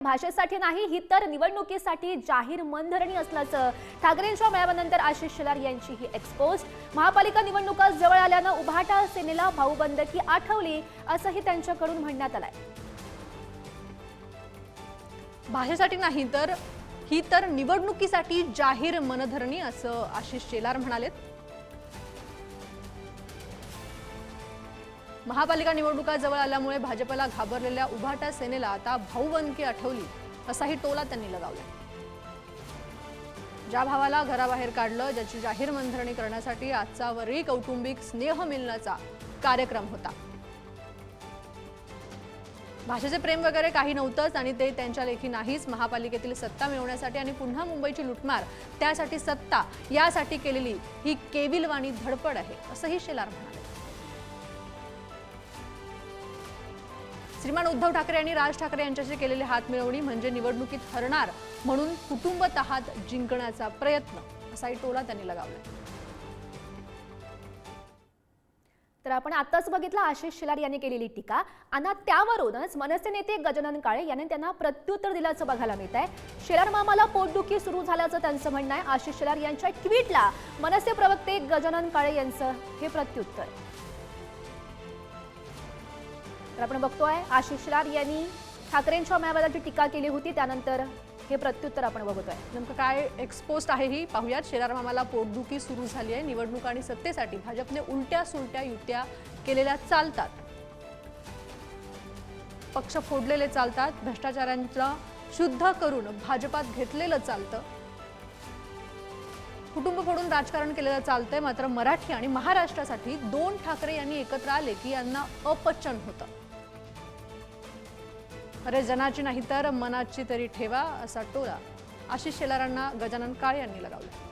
भाषेसाठी नाही ही तर निवडणुकीसाठी जाहीर मनधरणी असल्याचं ठाकरेंच्या मेळाव्यानंतर आशिष शेलार यांची ही एक्सपोस्ट। महापालिका निवडणुका जवळ आल्यानं उभाटा सेनेला भाऊबंदकी आठवली असंही त्यांच्याकडून म्हणण्यात आलंय। भाषेसाठी नाही तर ही तर निवडणुकीसाठी जाहीर मनधरणी असं आशिष शेलार म्हणालेत। महापालिका निवडणुका जवळ आल्यामुळे भाजपला घाबरलेल्या उभाटा सेनेला आता भाऊबंदकी आठवली असाही टोला त्यांनी लगावला। ज्या भावाला घराबाहेर काढलं, ज्याची जाहीर मनधरणी करण्यासाठी आजचा वरळी कौटुंबिक स्नेह मिलनाचा कार्यक्रम होता। भाषेचे प्रेम वगैरे काही नव्हतंच आणि ते त्यांच्या लेखी नाहीच। महापालिकेतील सत्ता मिळवण्यासाठी आणि पुन्हा मुंबईची लुटमार, त्यासाठी सत्ता, यासाठी केलेली ही केविलवाणी धडपड आहे असंही शेलार म्हणाले। श्रीमान उद्धव ठाकरे आणि राज ठाकरे यांच्याशी केलेली हातमिळवणी म्हणजे निवडणुकीत हरणार म्हणून कुटुंबतहात जिंकण्याचा प्रयत्न असाही टोला त्यांनी लगावला। तर आपण आताच बघितलं आशिष शेलार यांनी केलेली टीका आणि त्यावरूनच मनसे नेते गजानन काळे यांनी त्यांना प्रत्युत्तर दिल्याचं बघायला मिळत आहे। शेलार मामाला पोटदुखी सुरू झाल्याचं त्यांचं म्हणणं आहे। आशिष शेलार यांच्या ट्विटला मनसे प्रवक्ते गजानन काळे यांचं हे प्रत्युत्तर। तर आपण बघतोय आशिष शेलार यांनी ठाकरेंच्या मेळाव्याची टीका केली होती, त्यानंतर हे प्रत्युत्तर आपण बघतोय। नेमकं काय एक्सपोस्ट आहे ही पाहूयात। शेलार मामाला पोटदुखी सुरू झाली आहे। निवडणूक आणि सत्तेसाठी भाजपने उलट्या सुलट्या युत्या केलेल्या चालतात, पक्ष फोडलेले चालतात, भ्रष्टाचारांना शुद्ध करून भाजपात घेतलेलं चालतं, कुटुंब फोडून राजकारण केलेलं चालतंय। मात्र मराठी आणि महाराष्ट्रासाठी दोन ठाकरे यांनी एकत्र आले की यांना अपचन होतं। अरे जनाची नाही तर मनाची तरी ठेवा असा टोला आशिष शेलारांना गजानन काळे यांनी लगावला।